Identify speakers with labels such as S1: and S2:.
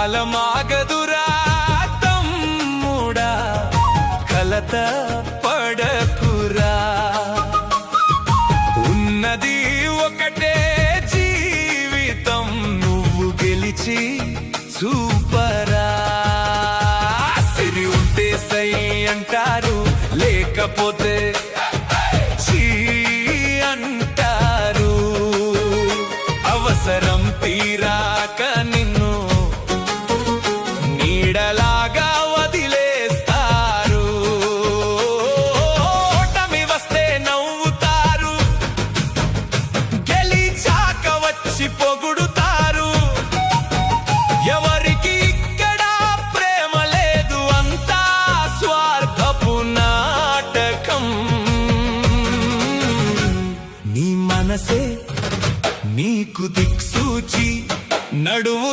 S1: కాలమాగదురా తమ్ముడా, కలత పడకురా. ఉన్నది ఒకటే జీవితం, నువ్వు గెలిచి చూపరా. సిరి ఉంటే సై అంటారు, లేకపోతే చీ అంటారు. అవసరం తీరాక నిన్ను నీడలాగా వదిలేస్తారు. ఓటమి వస్తే నవ్వుతారు, గెలిచాక వచ్చి పొగుడుతారు. ఎవరికి ఇక్కడ ప్రేమ లేదు, అంతా స్వార్థపు నాటకం. నీ మనసే నీకు దిక్సూచి, నడువు